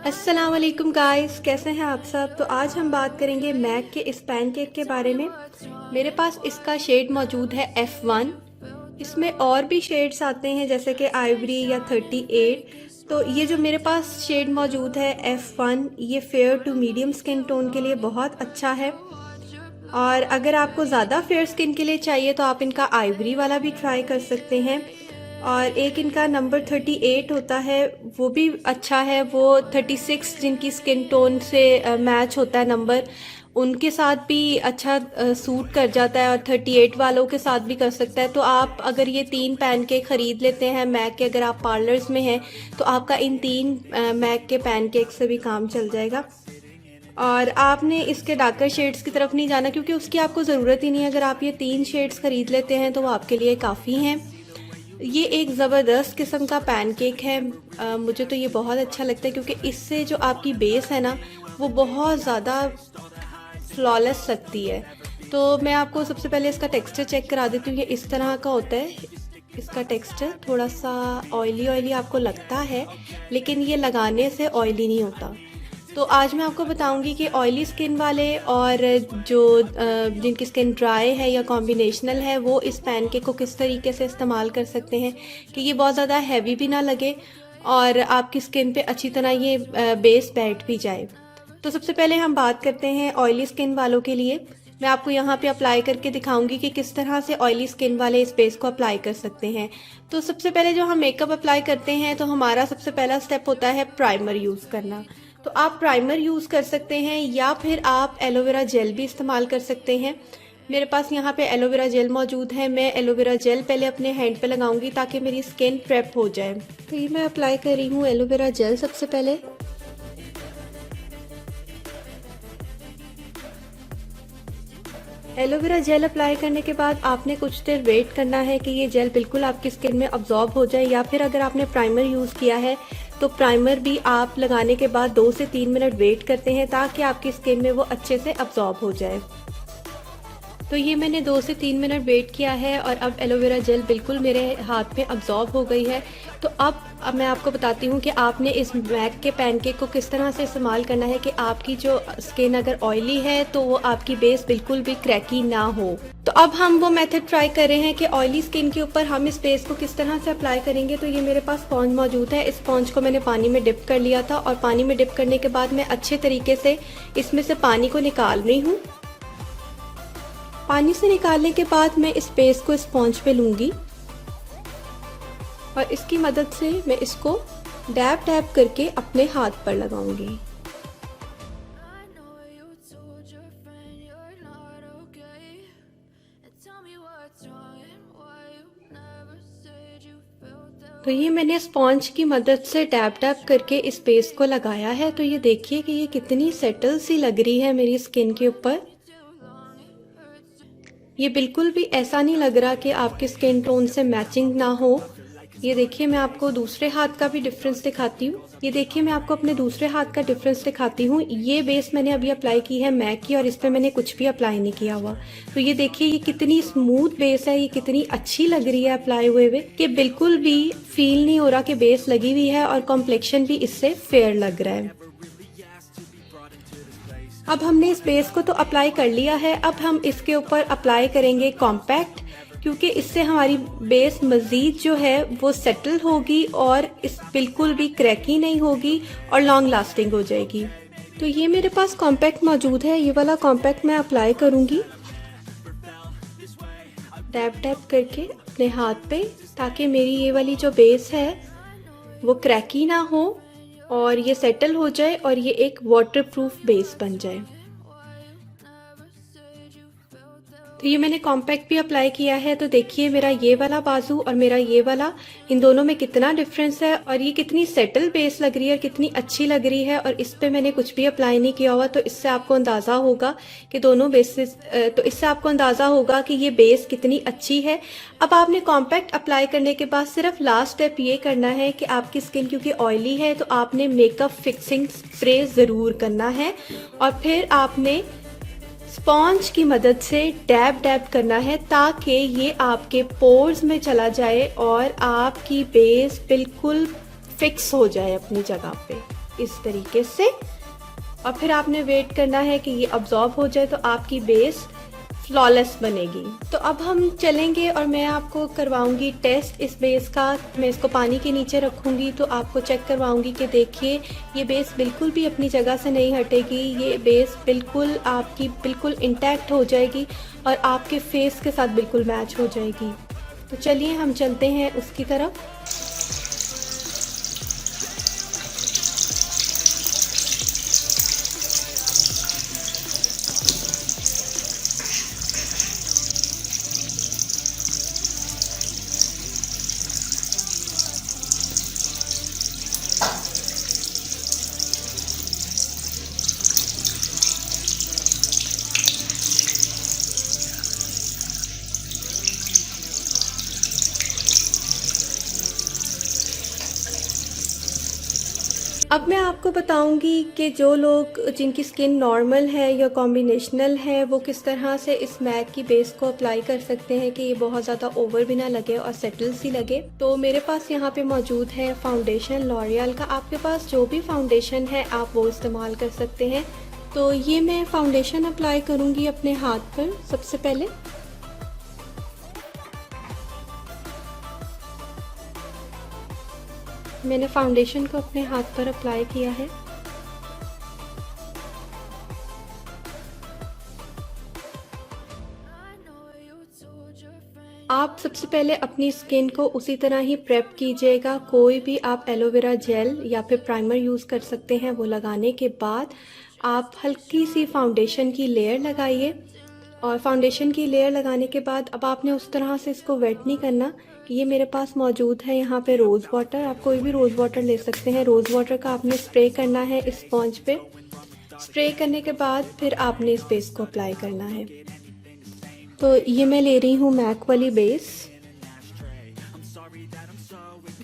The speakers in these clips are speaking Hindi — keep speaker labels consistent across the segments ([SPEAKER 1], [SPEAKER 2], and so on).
[SPEAKER 1] अस्सलाम वालेकुम गाइस, कैसे हैं आप सब। तो आज हम बात करेंगे मैक के इस पैनकेक के बारे में। मेरे पास इसका शेड मौजूद है F1। इसमें और भी शेड्स आते हैं जैसे कि आइवरी या 38। तो ये जो मेरे पास शेड मौजूद है F1, ये fair to medium skin tone के लिए बहुत अच्छा है। और अगर आपको ज़्यादा फेयर स्किन के लिए चाहिए तो आप इनका आइवरी वाला भी ट्राई कर सकते हैं। और एक इनका नंबर 38 होता है, वो भी अच्छा है। वो 36 जिनकी स्किन टोन से मैच होता है नंबर, उनके साथ भी अच्छा सूट कर जाता है और 38 वालों के साथ भी कर सकता है। तो आप अगर ये 3 पैनकेक ख़रीद लेते हैं मैक के, अगर आप पार्लर्स में हैं तो आपका इन 3 मैक के पैनकेक से भी काम चल जाएगा। और आपने इसके डार्कर शेड्स की तरफ नहीं जाना क्योंकि उसकी आपको ज़रूरत ही नहीं है। अगर आप ये 3 शेड्स ख़रीद लेते हैं तो वो आपके लिए काफ़ी हैं। ये एक ज़बरदस्त किस्म का पैनकेक है। मुझे तो ये बहुत अच्छा लगता है क्योंकि इससे जो आपकी बेस है ना, वो बहुत ज़्यादा फ्लॉलेस लगती है। तो मैं आपको सबसे पहले इसका टेक्सचर चेक करा देती हूँ। ये इस तरह का होता है। इसका टेक्सचर थोड़ा सा ऑयली ऑयली आपको लगता है, लेकिन ये लगाने से ऑयली नहीं होता। तो आज मैं आपको बताऊंगी कि ऑयली स्किन वाले और जो जिनकी स्किन ड्राई है या कॉम्बिनेशनल है, वो इस पैनकेक को किस तरीके से इस्तेमाल कर सकते हैं कि ये बहुत ज़्यादा हैवी भी ना लगे और आपकी स्किन पे अच्छी तरह ये बेस बैठ भी जाए। तो सबसे पहले हम बात करते हैं ऑयली स्किन वालों के लिए। मैं आपको यहाँ पे अप्लाई करके दिखाऊंगी कि किस तरह से ऑयली स्किन वाले इस बेस को अप्लाई कर सकते हैं। तो सबसे पहले जो हम मेकअप अप्लाई करते हैं तो हमारा सबसे पहला स्टेप होता है प्राइमर यूज़ करना। तो आप प्राइमर यूज़ कर सकते हैं या फिर आप एलोवेरा जेल भी इस्तेमाल कर सकते हैं। मेरे पास यहाँ पे एलोवेरा जेल मौजूद है। मैं एलोवेरा जेल पहले अपने हैंड पे लगाऊंगी ताकि मेरी स्किन प्रेप हो जाए। तो ये मैं अप्लाई कर रही हूँ एलोवेरा जेल सबसे पहले। एलोवेरा जेल अप्लाई करने के बाद आपने कुछ देर वेट करना है कि ये जेल बिल्कुल आपकी स्किन में अब्जॉर्ब हो जाए, या फिर अगर आपने प्राइमर यूज़ किया है तो प्राइमर भी आप लगाने के बाद 2 से 3 मिनट वेट करते हैं ताकि आपकी स्किन में वो अच्छे से अब्जॉर्ब हो जाए। तो ये मैंने 2 से 3 मिनट वेट किया है और अब एलोवेरा जेल बिल्कुल मेरे हाथ में अब्जॉर्ब हो गई है। तो अब मैं आपको बताती हूँ कि आपने इस मैक के पैनकेक को किस तरह से इस्तेमाल करना है कि आपकी जो स्किन अगर ऑयली है तो वो आपकी बेस बिल्कुल भी क्रैकी ना हो। तो अब हम वो मेथड ट्राई कर रहे हैं कि ऑयली स्किन के ऊपर हम इस बेस को किस तरह से अप्लाई करेंगे। तो ये मेरे पास स्पॉन्ज मौजूद है। इस स्पॉन्ज को मैंने पानी में डिप कर लिया था और पानी में डिप करने के बाद मैं अच्छे तरीके से इसमें से पानी को निकाल रही हूँ। पानी से निकालने के बाद मैं इस बेस को स्पॉन्ज पे लूँगी और इसकी मदद से मैं इसको डैब डैब करके अपने हाथ पर लगाऊंगी। तो ये मैंने स्पॉन्ज की मदद से डैब डैब करके इस बेस को लगाया है। तो ये देखिए कि ये कितनी सेटल सी लग रही है मेरी स्किन के ऊपर। ये बिल्कुल भी ऐसा नहीं लग रहा कि आपके स्किन टोन से मैचिंग ना हो। ये देखिए, मैं आपको दूसरे हाथ का भी डिफरेंस दिखाती हूँ। ये देखिए, मैं आपको अपने दूसरे हाथ का डिफरेंस दिखाती हूँ। ये बेस मैंने अभी अप्लाई की है मैक की और इस पे मैंने कुछ भी अप्लाई नहीं किया हुआ। तो ये देखिए, ये कितनी स्मूथ बेस है, ये कितनी अच्छी लग रही है अप्लाई हुए हुए कि बिल्कुल भी फील नहीं हो रहा कि बेस लगी हुई है और कॉम्प्लेक्शन भी इससे फेयर लग रहा है। अब हमने इस बेस को तो अप्लाई कर लिया है। अब हम इसके ऊपर अप्लाई करेंगे कॉम्पैक्ट, क्योंकि इससे हमारी बेस मज़ीद जो है वो सेटल होगी और इस बिल्कुल भी क्रैकी नहीं होगी और लॉन्ग लास्टिंग हो जाएगी। तो ये मेरे पास कॉम्पैक्ट मौजूद है। ये वाला कॉम्पैक्ट मैं अप्लाई करूँगी डैब डैब करके अपने हाथ पे, ताकि मेरी ये वाली जो बेस है वो क्रैकी ना हो और ये सेटल हो जाए और ये एक वाटरप्रूफ बेस बन जाए। तो ये मैंने कॉम्पैक्ट भी अप्लाई किया है। तो देखिए, मेरा ये वाला बाजू और मेरा ये वाला, इन दोनों में कितना डिफरेंस है और ये कितनी सेटल बेस लग रही है और कितनी अच्छी लग रही है। और इस पे मैंने कुछ भी अप्लाई नहीं किया हुआ। तो इससे आपको अंदाज़ा होगा कि दोनों बेसेस, तो इससे आपको अंदाज़ा होगा कि ये बेस कितनी अच्छी है। अब आपने कॉम्पैक्ट अप्लाई करने के बाद सिर्फ लास्ट स्टेप ये करना है कि आपकी स्किन क्योंकि ऑयली है तो आपने मेकअप फिक्सिंग स्प्रे ज़रूर करना है और फिर आपने स्पॉन्ज की मदद से डैब डैब करना है ताकि ये आपके पोर्स में चला जाए और आपकी बेस बिल्कुल फिक्स हो जाए अपनी जगह पे। इस तरीके से, और फिर आपने वेट करना है कि ये अब्जॉर्ब हो जाए तो आपकी बेस फ्लॉलेस बनेगी। तो अब हम चलेंगे और मैं आपको करवाऊंगी टेस्ट इस बेस का। मैं इसको पानी के नीचे रखूंगी तो आपको चेक करवाऊंगी कि देखिए ये बेस बिल्कुल भी अपनी जगह से नहीं हटेगी, ये बेस बिल्कुल आपकी बिल्कुल इंटैक्ट हो जाएगी और आपके फेस के साथ बिल्कुल मैच हो जाएगी। तो चलिए हम चलते हैं उसकी तरफ। अब मैं आपको बताऊंगी कि जो लोग जिनकी स्किन नॉर्मल है या कॉम्बिनेशनल है वो किस तरह से इस मैक की बेस को अप्लाई कर सकते हैं कि ये बहुत ज़्यादा ओवर भी ना लगे और सेटल सी लगे। तो मेरे पास यहाँ पे मौजूद है फाउंडेशन लॉरियल का। आपके पास जो भी फाउंडेशन है आप वो इस्तेमाल कर सकते हैं। तो ये मैं फाउंडेशन अप्लाई करूँगी अपने हाथ पर। सबसे पहले मैंने फाउंडेशन को अपने हाथ पर अप्लाई किया है। आप सबसे पहले अपनी स्किन को उसी तरह ही प्रेप कीजिएगा। कोई भी आप एलोवेरा जेल या फिर प्राइमर यूज़ कर सकते हैं। वो लगाने के बाद आप हल्की सी फाउंडेशन की लेयर लगाइए, और फाउंडेशन की लेयर लगाने के बाद अब आपने उस तरह से इसको वेट नहीं करना। ये मेरे पास मौजूद है यहाँ पे रोज़ वाटर। आप कोई भी रोज़ वाटर ले सकते हैं। रोज़ वाटर का आपने स्प्रे करना है इस स्पॉन्ज पे। स्प्रे करने के बाद फिर आपने इस बेस को अप्लाई करना है। तो ये मैं ले रही हूँ मैक वाली बेस।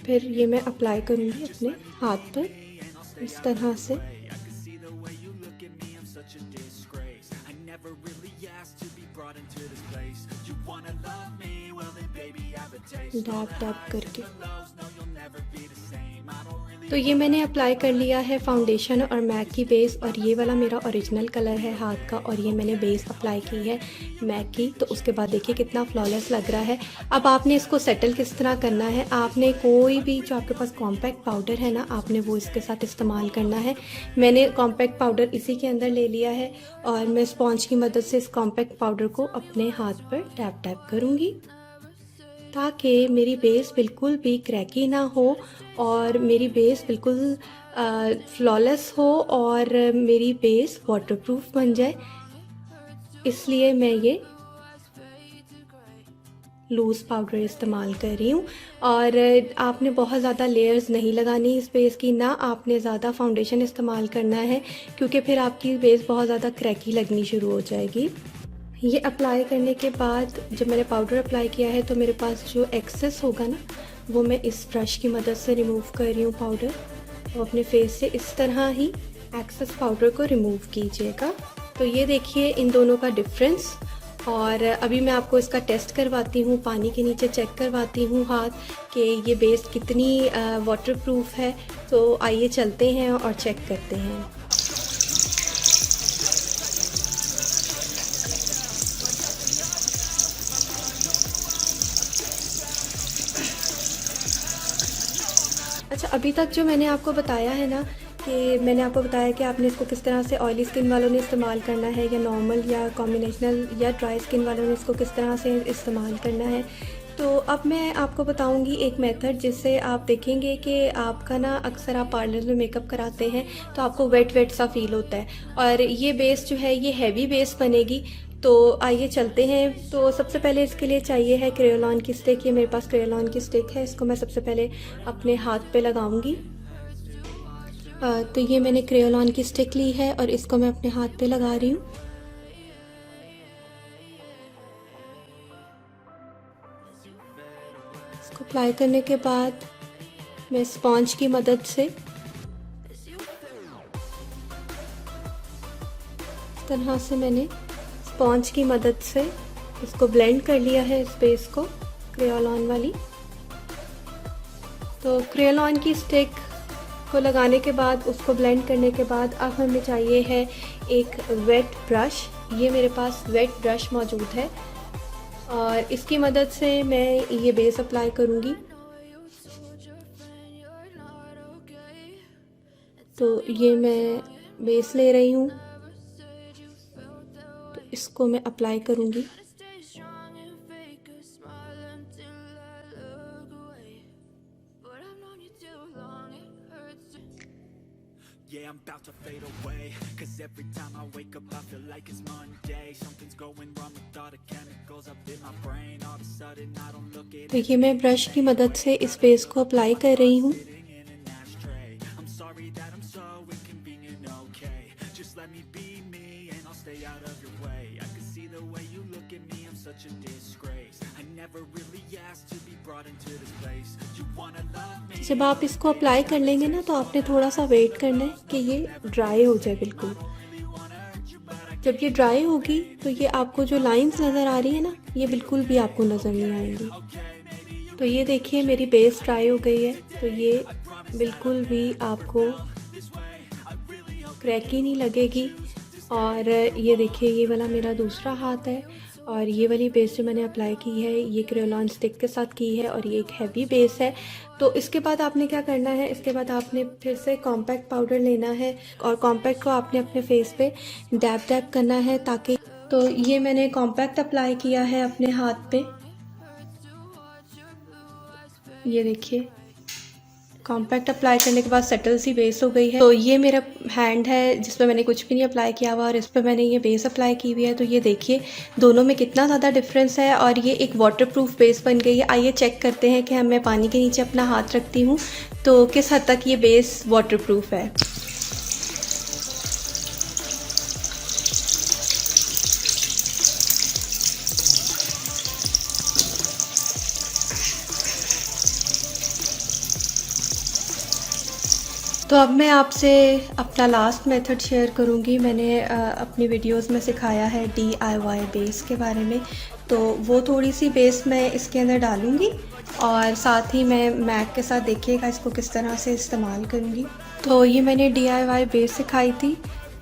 [SPEAKER 1] फिर ये मैं अप्लाई करूँगी अपने हाथ पर इस तरह से। डैब डैब करके। तो ये मैंने अप्लाई कर लिया है फाउंडेशन और मैक की बेस, और ये वाला मेरा ओरिजिनल कलर है हाथ का, और ये मैंने बेस अप्लाई की है मैक की। तो उसके बाद देखिए कितना फ्लॉलेस लग रहा है। अब आपने इसको सेटल किस तरह करना है, आपने कोई भी जो आपके पास कॉम्पैक्ट पाउडर है ना, आपने वो इसके साथ इस्तेमाल करना है। मैंने कॉम्पैक्ट पाउडर इसी के अंदर ले लिया है, और मैं स्पॉन्ज की मदद से इस कॉम्पैक्ट पाउडर को अपने हाथ पर टैप टैप करूँगी ताकि मेरी बेस बिल्कुल भी क्रैकी ना हो और मेरी बेस बिल्कुल फ्लॉलेस हो और मेरी बेस वाटरप्रूफ बन जाए। इसलिए मैं ये लूज़ पाउडर इस्तेमाल कर रही हूँ। और आपने बहुत ज़्यादा लेयर्स नहीं लगानी इस बेस की, ना आपने ज़्यादा फाउंडेशन इस्तेमाल करना है, क्योंकि फिर आपकी बेस बहुत ज़्यादा क्रैकी लगनी शुरू हो जाएगी। ये अप्लाई करने के बाद जब मैंने पाउडर अप्लाई किया है तो मेरे पास जो एक्सेस होगा ना, वो मैं इस ब्रश की मदद से रिमूव कर रही हूँ पाउडर। तो अपने फेस से इस तरह ही एक्सेस पाउडर को रिमूव कीजिएगा। तो ये देखिए इन दोनों का डिफरेंस। और अभी मैं आपको इसका टेस्ट करवाती हूँ, पानी के नीचे चेक करवाती हूँ हाथ कि ये बेस कितनी वाटरप्रूफ है। तो आइए चलते हैं और चेक करते हैं। अच्छा, अभी तक जो मैंने आपको बताया है ना, कि मैंने आपको बताया कि आपने इसको किस तरह से ऑयली स्किन वालों ने इस्तेमाल करना है, या नॉर्मल या कॉम्बिनेशनल या ड्राई स्किन वालों ने इसको किस तरह से इस्तेमाल करना है। तो अब मैं आपको बताऊंगी एक मेथड जिससे आप देखेंगे कि आपका ना, अक्सर आप पार्लर में मेकअप कराते हैं तो आपको वेट वेट सा फील होता है, और ये बेस जो है ये हैवी बेस बनेगी। तो आइए चलते हैं। तो सबसे पहले इसके लिए चाहिए है क्रेयोलॉन की स्टिक। ये मेरे पास क्रेयोलॉन की स्टिक है, इसको मैं सबसे पहले अपने हाथ पे लगाऊंगी। तो ये मैंने क्रेयोलॉन की स्टिक ली है और इसको मैं अपने हाथ पे लगा रही हूँ। इसको अप्लाई करने के बाद मैं स्पॉन्ज की मदद से इस तरह से मैंने स्पॉन्ज की मदद से इसको ब्लेंड कर लिया है, इस बेस को क्रेयोलॉन वाली। तो क्रेयोलॉन की स्टिक को लगाने के बाद, उसको ब्लेंड करने के बाद अब हमें चाहिए है एक वेट ब्रश। ये मेरे पास वेट ब्रश मौजूद है और इसकी मदद से मैं ये बेस अप्लाई करूँगी। तो ये मैं बेस ले रही हूँ, तो इसको मैं अप्लाई करूँगी।
[SPEAKER 2] Yeah, I'm about to fade away, 'cause every time I wake up I feel like it's Monday. Something's going wrong with all the chemicals up in my brain. All of a sudden I don't look at
[SPEAKER 1] तो ये मैं ब्रश की मदद से इस बेस को अप्लाई कर रही हूँ।
[SPEAKER 2] I'm sorry that I'm so inconvenient, okay? Just let me be me and I'll stay out of your way. I can see the way you look at me, I'm such a disgrace. I never really asked to be brought into this place. You wanna love me?
[SPEAKER 1] जब आप इसको अप्लाई कर लेंगे ना, तो आपने थोड़ा सा वेट करना है कि ये ड्राई हो जाए बिल्कुल। जब ये ड्राई होगी तो ये आपको जो लाइंस नज़र आ रही है ना, ये बिल्कुल भी आपको नज़र नहीं आएंगी। तो ये देखिए मेरी बेस ड्राई हो गई है, तो ये बिल्कुल भी आपको क्रैकी नहीं लगेगी। और ये देखिए ये वाला मेरा दूसरा हाथ है और ये वाली बेस जो मैंने अप्लाई की है ये क्रेयॉन स्टिक के साथ की है और ये एक हैवी बेस है। तो इसके बाद आपने क्या करना है, इसके बाद आपने फिर से कॉम्पैक्ट पाउडर लेना है और कॉम्पैक्ट को आपने अपने फेस पे डैब डैब करना है ताकि, तो ये मैंने कॉम्पैक्ट अप्लाई किया है अपने हाथ पे। ये देखिए कॉम्पैक्ट अप्लाई करने के बाद सेटल सी बेस हो गई है। तो ये मेरा हैंड है जिसमें मैंने कुछ भी नहीं अप्लाई किया हुआ और इस पर मैंने ये बेस अप्लाई की हुई है। तो ये देखिए दोनों में कितना ज़्यादा डिफरेंस है और ये एक वाटरप्रूफ बेस बन गई है। आइए चेक करते हैं कि मैं पानी के नीचे अपना हाथ रखती हूँ तो किस हद तक ये बेस वाटरप्रूफ है। तो अब मैं आपसे अपना लास्ट मेथड शेयर करूँगी। मैंने अपनी वीडियोस में सिखाया है DIY बेस के बारे में, तो वो थोड़ी सी बेस मैं इसके अंदर डालूँगी और साथ ही मैं मैक के साथ देखिएगा इसको किस तरह से इस्तेमाल करूँगी। तो ये मैंने DIY बेस सिखाई थी।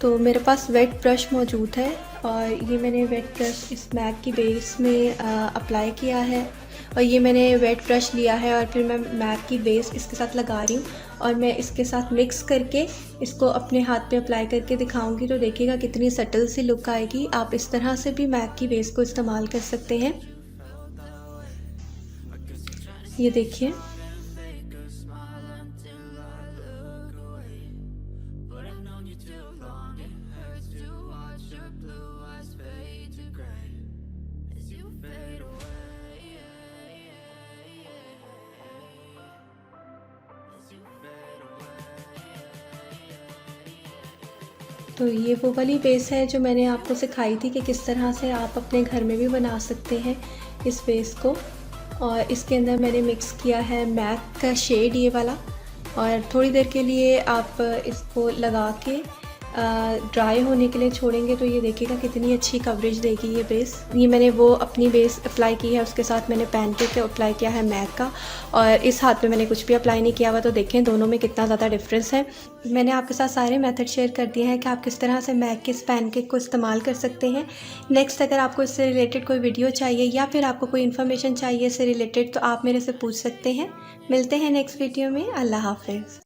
[SPEAKER 1] तो मेरे पास वेट ब्रश मौजूद है और ये मैंने वेट ब्रश इस मैक की बेस में अप्लाई किया है और ये मैंने वेट ब्रश लिया है और फिर मैं मैक की बेस इसके साथ लगा रही हूँ और मैं इसके साथ मिक्स करके इसको अपने हाथ पे अप्लाई करके दिखाऊंगी। तो देखिएगा कितनी सटल सी लुक आएगी। आप इस तरह से भी मैक की बेस को इस्तेमाल कर सकते हैं। ये देखिए तो ये वो वाली बेस है जो मैंने आपको सिखाई थी कि किस तरह से आप अपने घर में भी बना सकते हैं इस बेस को। और इसके अंदर मैंने मिक्स किया है मैक का शेड ये वाला और थोड़ी देर के लिए आप इसको लगा के ड्राई होने के लिए छोड़ेंगे तो ये देखिएगा कितनी अच्छी कवरेज देगी ये बेस। ये मैंने वो अपनी बेस अप्लाई की है, उसके साथ मैंने पैनकेक अप्लाई किया है मैक का और इस हाथ में मैंने कुछ भी अप्लाई नहीं किया हुआ। तो देखें दोनों में कितना ज़्यादा डिफरेंस है। मैंने आपके साथ सारे मेथड शेयर कर दिए हैं कि आप किस तरह से मैक के इस पैनकेक को इस्तेमाल कर सकते हैं। नेक्स्ट अगर आपको इससे रिलेटेड कोई वीडियो चाहिए या फिर आपको कोई इन्फॉर्मेशन चाहिए इससे रिलेटेड तो आप मेरे से पूछ सकते हैं। मिलते हैं नेक्स्ट वीडियो में। अल्लाह हाफ़िज़।